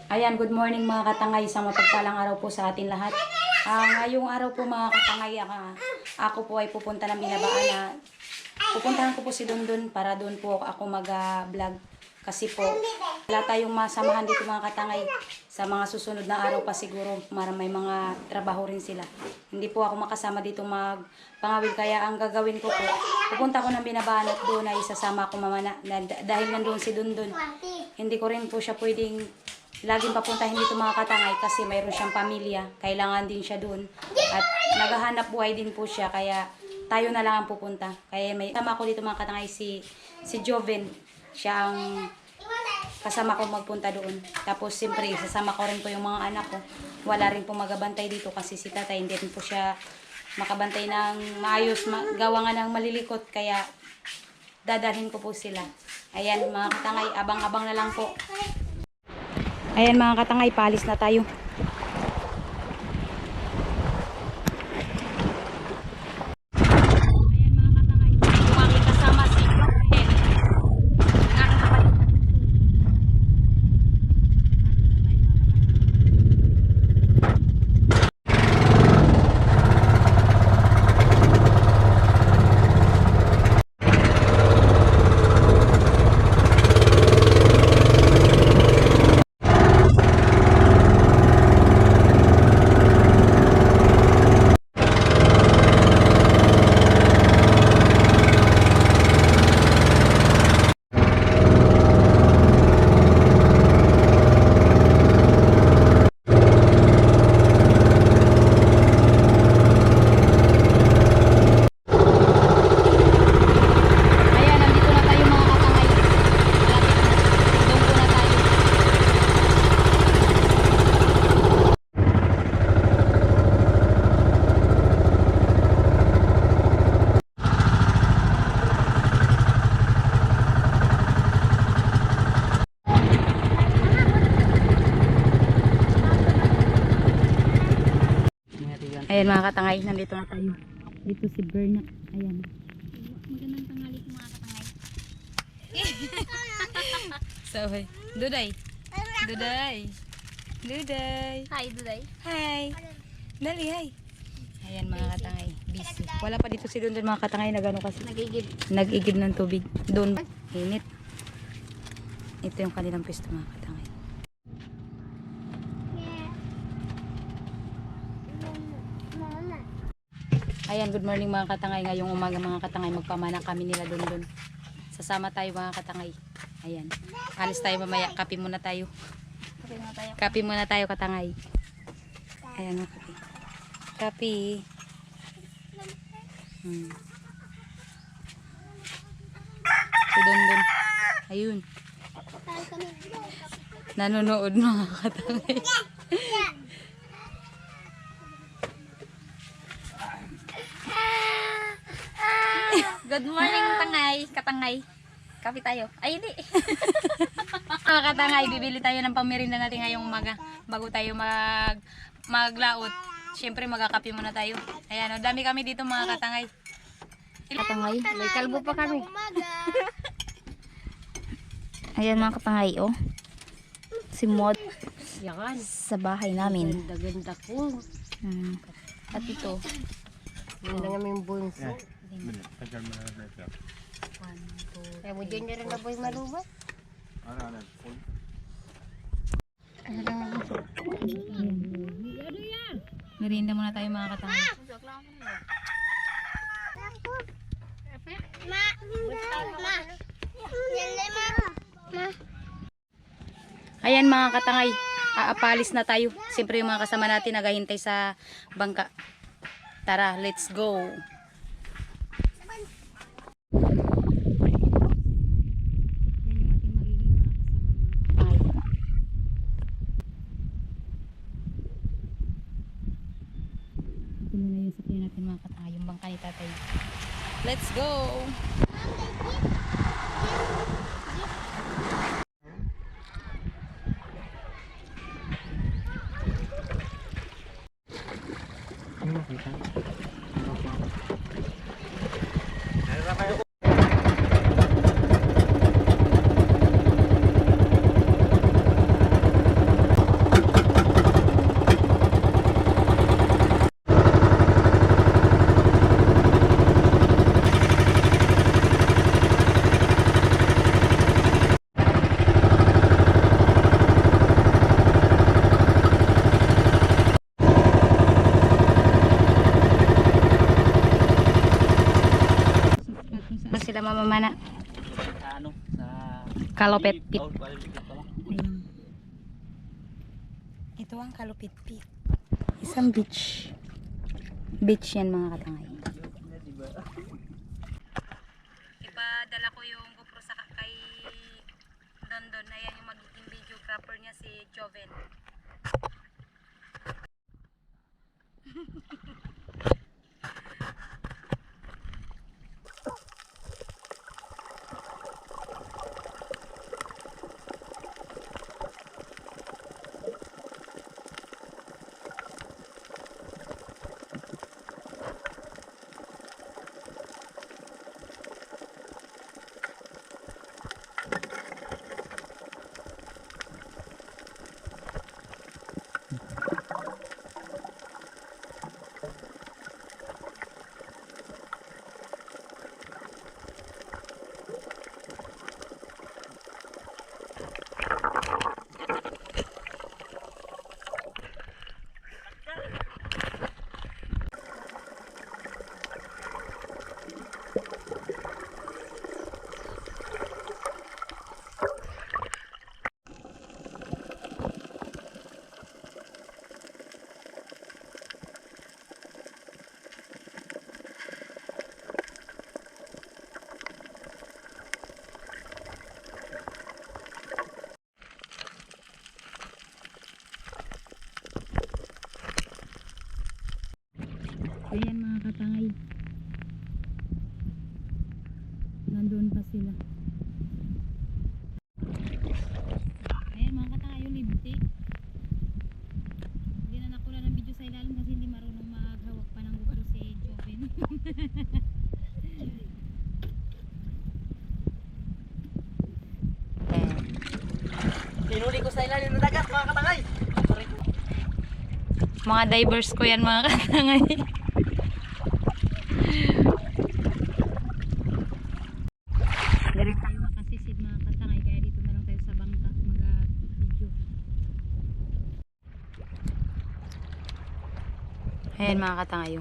Ayan, good morning mga katangay. Isang mapagpalang araw po sa atin lahat. Ngayong araw po mga katangay, ako po ay pupunta ng Binabaan na pupuntahan ko po si Dondon para doon po ako mag-vlog. Kasi po, wala tayong masamahan dito mga katangay. Sa mga susunod na araw pa siguro, may mga trabaho rin sila. Hindi po ako makasama dito magpangawil. Kaya ang gagawin ko po, pupunta ko ng Binabaan at doon ay isasama ko mama na dahil nandoon si Dondon. Hindi ko rin po siya pwedeng laging papuntahin dito mga katangay kasi mayroon siyang pamilya. Kailangan din siya doon. At naghahanap buhay din po siya. Kaya tayo na lang ang pupunta. Kaya may kasama ko dito mga katangay si Joven. Siya ang kasama ko magpunta doon. Tapos siyempre sasama ko rin po yung mga anak ko. Wala rin po magabantay dito kasi si tatay hindi rin po siya makabantay ng maayos. Gawa nga ng malilikot. Kaya dadalhin ko po sila. Ayan mga katangay, abang-abang na lang po. Ayan mga katangay, paalis na tayo. Ayan mga katangay, yung aking kasama si Joven. Ang aking kapatid. Ayan, nandito na tayo mga katangay. Malapit na. Doon po na tayo. Ayan mga katangay, nandito na tayo. Dito si Berna. Ayan. Magandang tanghali po mga katangay. Sabay. Duday. Duday. Duday. Hi, Duday. Hi. Dali, hi. Ayan mga katangay. Busy. Wala pa dito si Dondon mga katangay. Nagano kasi. Nagigib. Nag-igib ng tubig. Doon. Init. Ito yung kanilang pwesto mga katangay. Ayan, good morning mga katangay. Ngayong umaga mga katangay, magpamana kami nila doon. Sasama tayo mga katangay. Ayan. Alis tayo mamaya. Kape muna tayo. Kape muna tayo. Kape muna tayo katangay. Ayan mga kape. Kape. Si Dondon. Ayun. Nanonood mga katangay. Good morning, tangay. Katangay. Kape tayo. Ay, hindi. Mga katangay, bibili tayo ng pamirinda natin ngayong umaga bago tayo maglaot. Siyempre magkakape muna tayo. Ayan, o, dami kami dito mga katangay. Katangay. May kalbo pa kami. Ayan mga katangay, oh. Si Mod. Yan. Sa bahay namin. Ganda ko. At ito. Yun lang yung bunso. Tagal mo na ito. Kaya mo dyan na rin na boy maluba. Ano? Merienda muna tayo mga katangay. Ayan mga katangay, aapalis na tayo. Siyempre yung mga kasama natin naghahintay sa bangka. Tara, let's go. Ito muna yung sakyan natin mga katangay, yung bangka ni tatay. Let's go! mana? Sa ano? Sa... Kalopet pit. Oh, Kalopet pit pala. Ayun. Ito ang Kalupit-pit. Isang beach. Beach yan mga katangay. Ipadala ko yung GoPro sa kay Dondon. Ayan yung magiging videographer niya si Joven. Ayan mga katangay. Nandun pa sila. Ayan mga katangay yung libti. Hindi na nakula ng video sa ilalim kasi hindi marunong maghawak pa ng GoPro si Joven. Pinuli ko sa ilalim ng dagat mga katangay. Mga divers ko yan mga katangay. Dari tayo makasisid mga katangay kaya dito na lang tayo sa bangka mag-video. Ayan mga katangay.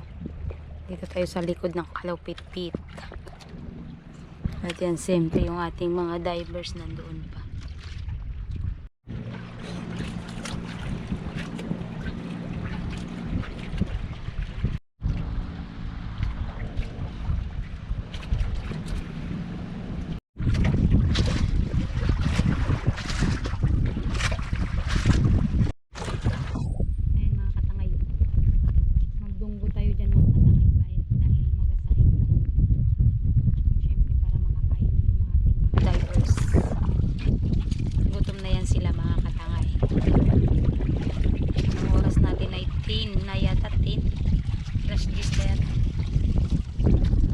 Dito tayo sa likod ng Kalupit-pit. At yan siyempre yung ating mga divers nandoon pa. Ayan mga katangay. Magdunggo tayo dyan mga katangay dahil magasaing na. Siyempre para makakain yung mga ating mga divers. Gutom na yan sila mga katangay. Ang oras natin ay 10 na yata 10. Flash disk na yata.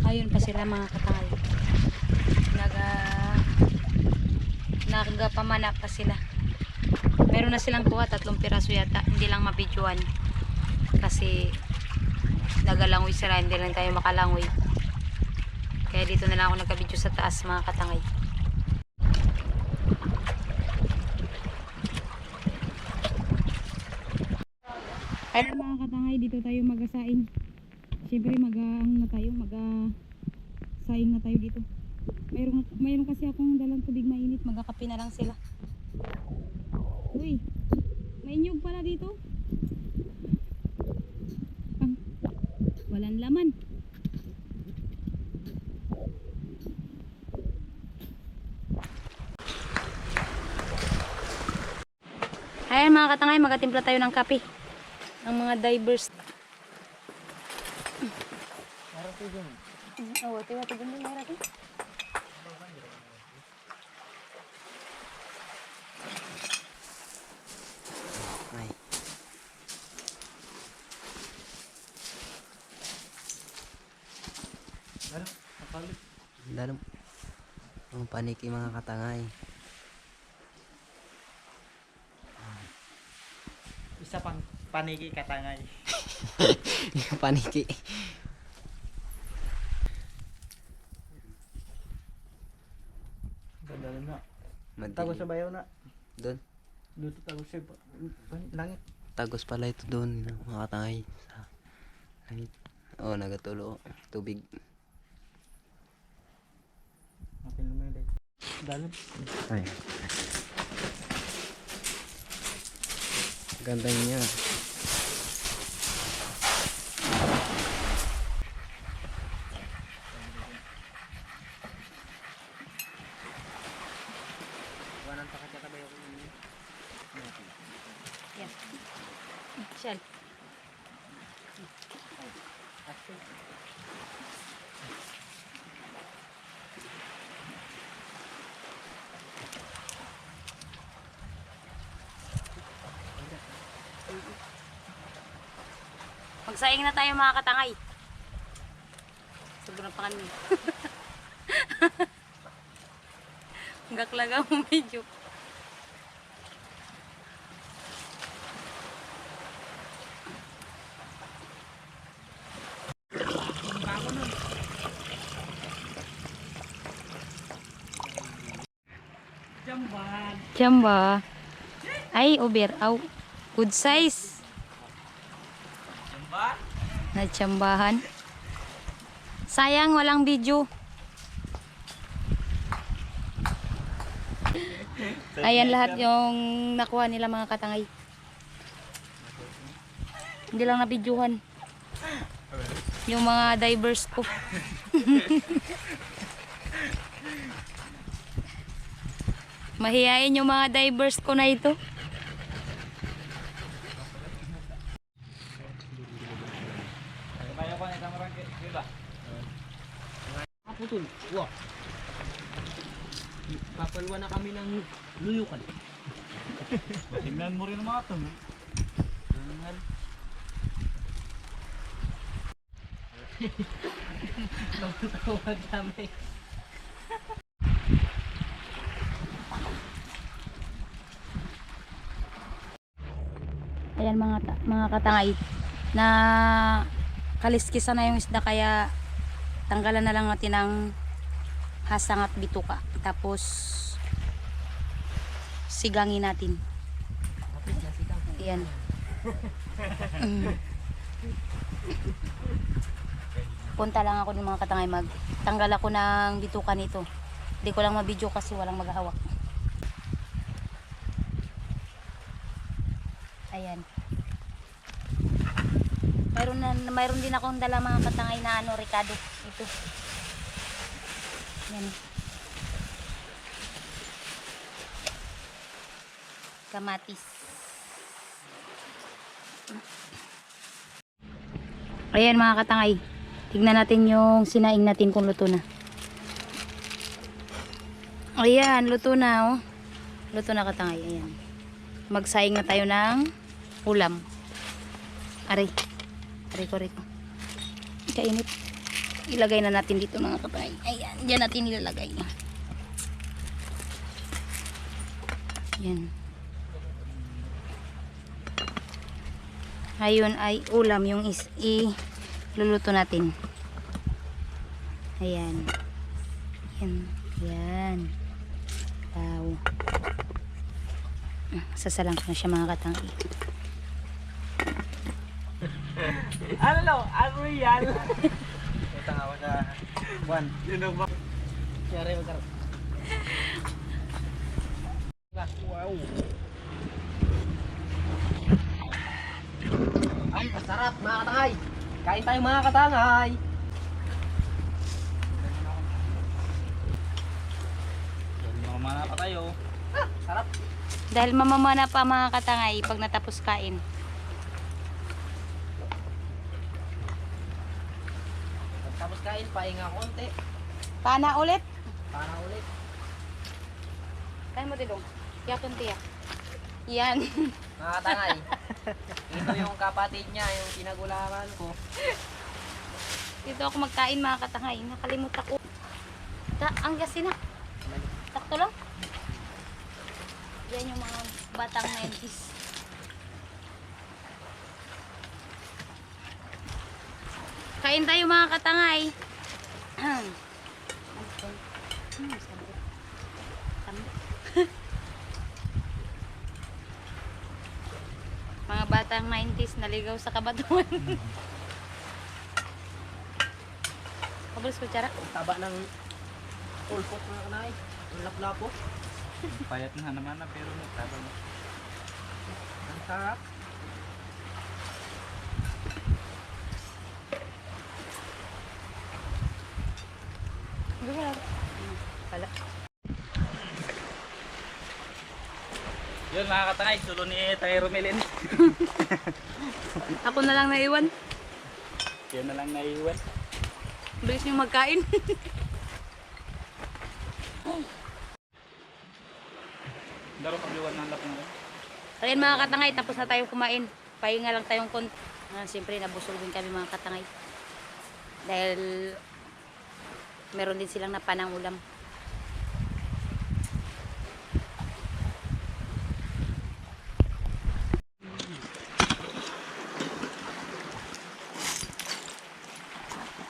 Ayun pa sila mga katangay. Nagpamana pa sila. Meron na silang kuha, 3 piraso yata. Hindi lang mabidyoan. Kasi nagalangoy sila, hindi lang tayo makalangoy. Kaya dito na lang ako nagka-video sa taas mga katangay. Ayun mga katangay, dito tayo magasaing. Siyempre mag-aang na tayo, mag-saing na tayo dito. Mayroon kasi akong dalang tubig mainit, magkakape na lang sila. Uy, may nyug pala dito. Walang laman. Ayan mga katangay, magatimpla tayo ng kape. Ang mga divers. Oh, wati-wati ganda yung harap. Dalam ang paniki mga katangay. Isa pang paniki katangay. Yung paniki. Ganda na. Madilim. Tagos sa bayaw na. Doon. Dito tagos sa langit. Tagos pala ito doon mga katangay. Sa langit. Oh, nagatulo. Tubig. Akin lumilig. Dalam. Ay. Ganda niya. Yan. Shell. Magsaing na tayo mga katangay. Sobrang pa kami. Gaklaga mo medyo. Jamba. Ay, uber. Aw. Good size. Natsambahan. Sayang, walang video. Ayan lahat yung nakuha nila mga katangay. Hindi lang na-videohan. Yung mga divers ko. Mahihain yung mga divers ko na ito. Putol. Wah. Papalwa na kami ng lulukan. Tingnan mo rin ang mga ito. no? Tawag kami. Ayan mga katangay na kaliskisan na yung isda kaya tanggalan na lang natin ng hasang at bituka tapos sigangin natin. Ayan. Punta lang ako ng mga katangay magtanggal ako ng bituka nito. Hindi ko lang mabidyo kasi walang maghahawak. Ayan. Mayroon din akong dala mga katangay na Ricardo. Ito. Yan. Kamatis. Ayan mga katangay. Tignan natin yung sinaing natin kung luto na. Ayan, luto na oh. Luto na katangay. Ayan. Magsaing na tayo ng ulam. Aray. Aray ko. Kainit. Ilagay na natin dito mga katangay. Ayan. Diyan natin ilalagay. Ayan. Ayun ay ulam yung luluto natin. Ayan. Ayan. Wow. Sasalang ko na siya mga katangay. Ano yan? Ito nga sa buwan. Siyari magkaroon. Wow. Ay, masarap mga katangay. Kain tayo mga katangay. Mamana pa tayo. Sarap. Dahil mamamana pa mga katangay pag natapos kain. Tapos kain, pahinga konti. Pana ulit. Para ulit. Kain mo dilong. Yakon tiyak. Yan. Mga katangay. Ito yung kapatid niya, yung pinagularan ko. Dito ako magkain mga katangay. Nakalimut ako. Ang gasin na. Takto lang. Yan yung mga batang 90s. Kain tayo mga katangay. Mga batang 90s naligaw sa kabatuan. Kabulis ko tsara. Taba ng Pulpot mga kanay. Ang laplapo. Payat na naman na pero nagtagal. Ang sarap. Yun mga katangay, sulo ni Tayo Rumelin. Ako na lang naiwan. Yun na lang naiwan. Bilis niyong magkain. Laro pagliwan ng lap na. Ayan mga katangay, tapos na tayong kumain. Pahinga lang tayong konti. Siyempre nabusog din kami mga katangay. Dahil meron din silang napanang ulam.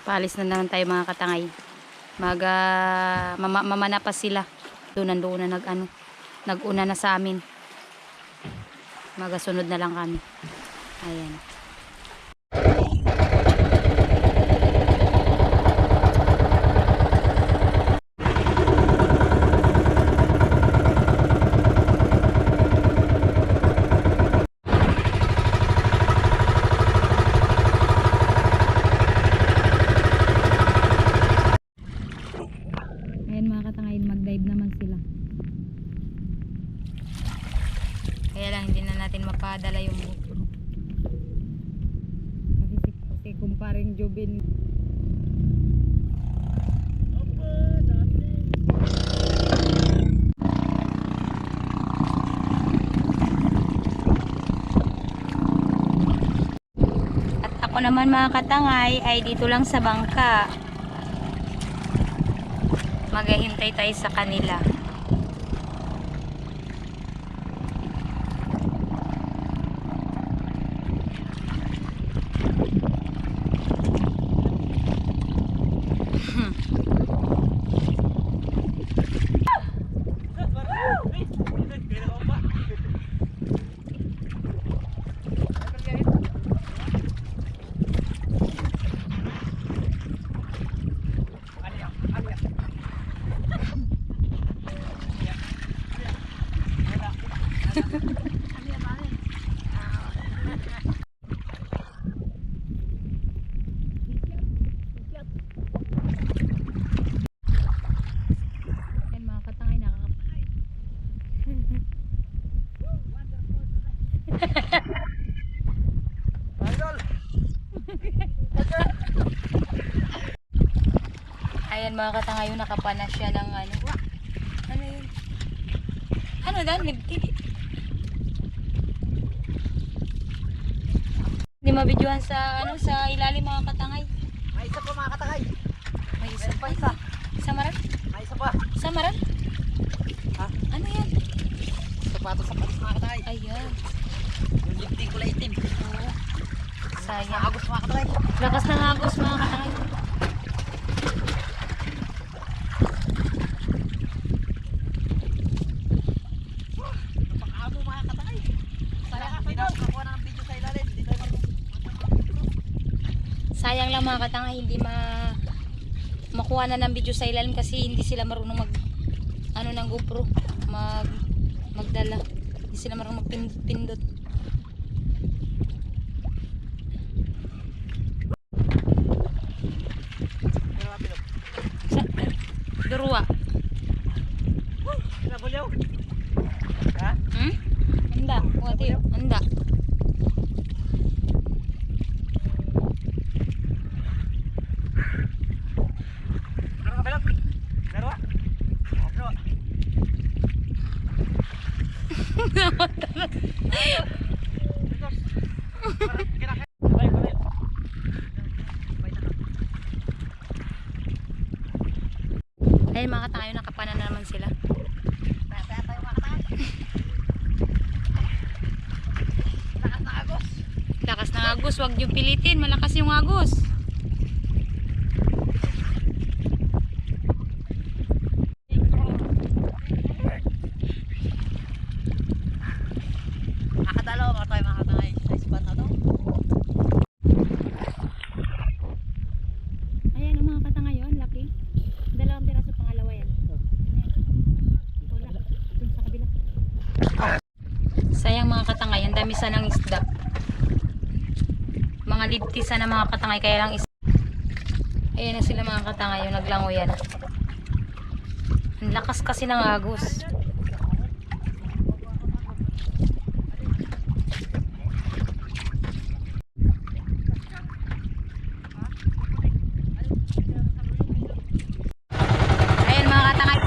Paalis na naman tayo mga katangay. Mamana pa sila. Doon na nag-una na sa amin. Magasunod na lang kami. Ayan. Ayan mga katangayin, mag-dive naman sila. Kaya lang hindi na natin mapadala yung GoPro. Kasi kumparing Jobin. At ako naman mga katangay ay dito lang sa bangka. Maghihintay tayo sa kanila. Yan mga katangay, nakakapay. Ayan mga katangay, yung nakapana siya ng ano. Ano yun? Ano dan? Hindi mabidyohan sa ano sa ilalim mga katangay. May isa pa mga katangay. May isa Meron pa. pa isa. Samaran? May isa pa. Samaran? Ha? Ano yan? Sapatos sa patis mga katangay. Ayan. Yung lifting ko lang itim. Sayang. Agos mga katangay. Lakas ng agos mga katangay. Napakaamo mga katangay. Sayang hindi na nakakuha ng video sa ilalim. Hindi tayo marunong. Sayang lang mga katangay, hindi makuha na ng video sa ilalim kasi hindi sila marunong ng GoPro, magdala. Hindi sila marunong magpindot. Sa Durua. Nabulyaw. Ha? Anda, wati. Anda. Meron ka belot? Meron ka? Meron Ayun mga katangay, nakapana na naman sila. Kaya tayo mga katangay. Lakas na agos. Lakas ng agos, wag niyo pilitin, malakas yung agos. Nakadalaw mga tayo mga katangay. Sa spot na to. Ayan ang mga katangay yun, laki. Dalawang piraso pangalawa yan. Ayan mga katangay, ang dami sanang isda. Mga libtisa na mga katangay, kaya lang isda. Ayan na sila mga katangay, yung naglango yan. Ang lakas kasi ng agos. Ayan mga katangay.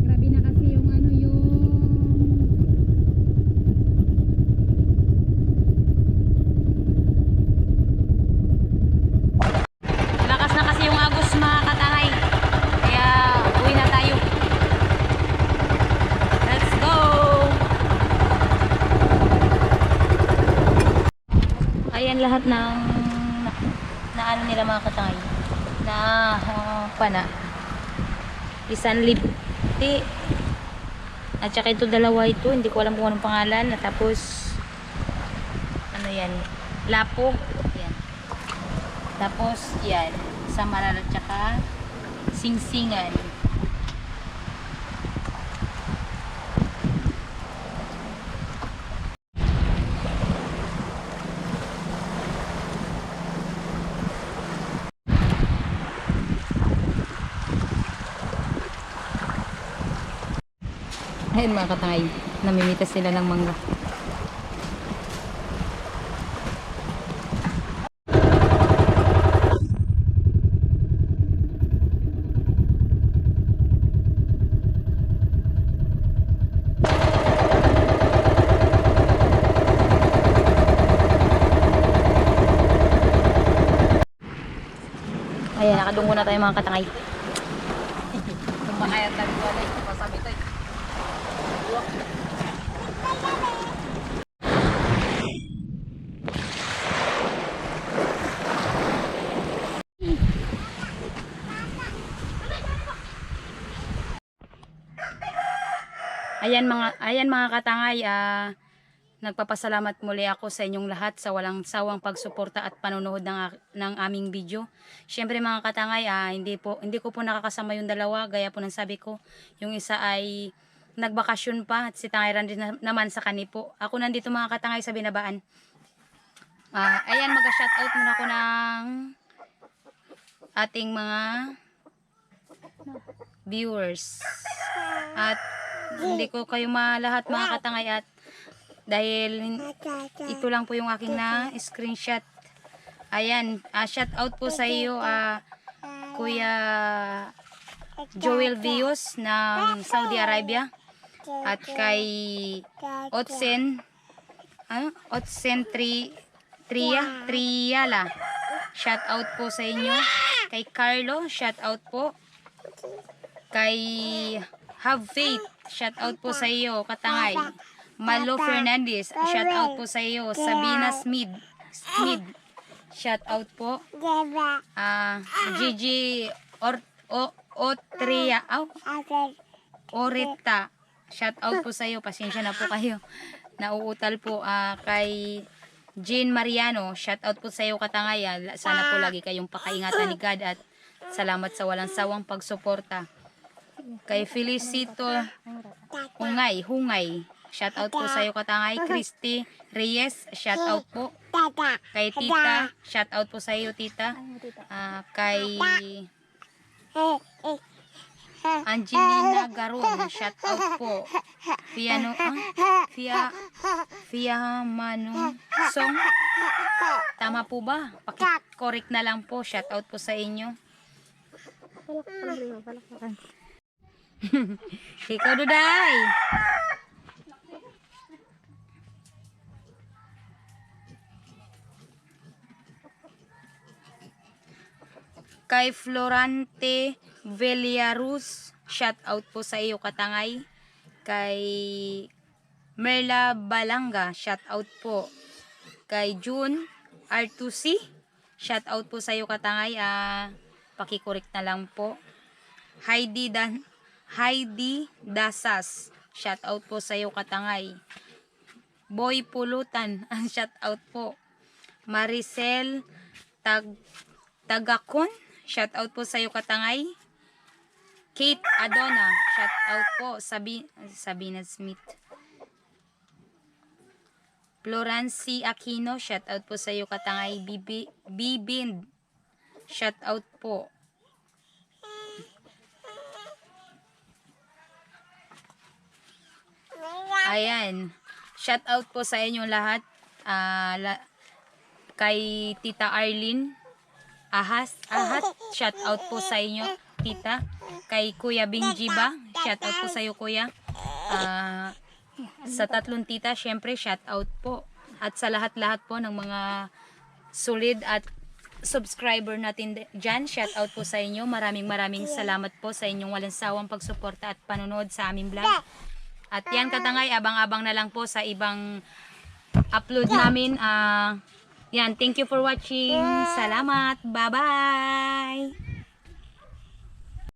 Grabe na kasi yung ano yung lakas na kasi yung agos mga katangay. Kaya uwi na tayo. Let's go! Ayan lahat ng na ano nila mga katangay. Na pana. Isang libti. At saka ito dalawa ito. Hindi ko alam kung anong pangalan. At tapos ano yan? Lapo. Yan. Tapos yan. Samaran at saka singsingan. Ayun mga katangay, namimitas sila ng mangga. Ayan, nakadunggo na tayo mga katangay. Kumakayat na rin wala. Masabi ito. Ayan mga katangay, nagpapasalamat muli ako sa inyong lahat sa walang sawang pagsuporta at panonood ng aming video. Syempre mga katangay, hindi ko po nakakasama yung dalawa, gaya po ng sabi ko. Yung isa ay nagbakasyon pa at si Tangay rin naman sa kanipo. Ako nandito mga katangay sa Binabaan. Ayan, mag-shoutout muna ako ng ating mga viewers. At hindi ko kayo lahat mga katangay, at dahil ito lang po yung aking na screenshot. Ayan, shout out po sa iyo Kuya Joel Vios ng Saudi Arabia, at kay Otsen Triala, shout out po sa inyo. Kay Carlo, shout out po. Kay Have Faith, shout out po sa iyo katangay. Malo Fernandez, shout out po sa iyo. Sabina Smith, shout out po. Gigi Oreta, shout out po sa iyo. Pasensya na po kayo, nauutal po. Kay Jean Mariano, shout out po sa iyo katangay. Sana po lagi kayong pakaingatan ni God at salamat sa walang sawang pagsuporta. Kay Felicito Hungay, shout out po sa iyo katangay. Christy Reyes, shout out po. Kay Tita, shout out po sa iyo Tita. Kay Angelina Garon, shout out po. Fiamano Song, tama po ba? Paki-correct na lang po. Shout out po sa inyo. Ikaw Duday. Kay Florante Villaruz, shout out po sa iyo katangay. Kay Merla Balanga, shout out po. Kay June R2C, shout out po sa iyo katangay. Paki-correct na lang po. Heidi Dasas, shout out po sa iyo katangay. Boy Pulutan, shout out po. Maricel Tagakon, shout out po sa iyo katangay. Kate Adona, shout out po. Sabina Smith, Florency Aquino, shout out po sa iyo katangay. Bibind, shout out po. Ayan. Shout out po sa inyo lahat. Kay Tita Arlene Ahat, shout out po sa inyo, Tita. Kay Kuya Binjiba, shout out po sa iyo, Kuya. Sa tatlong tita, syempre, shout out po. At sa lahat-lahat po ng mga solid at subscriber natin dyan, shout out po sa inyo. Maraming salamat po sa inyong walang sawang pagsuporta at panonood sa aming vlog. At yan katangay, abang-abang na lang po sa ibang upload namin. Yan, thank you for watching. Salamat. Bye-bye.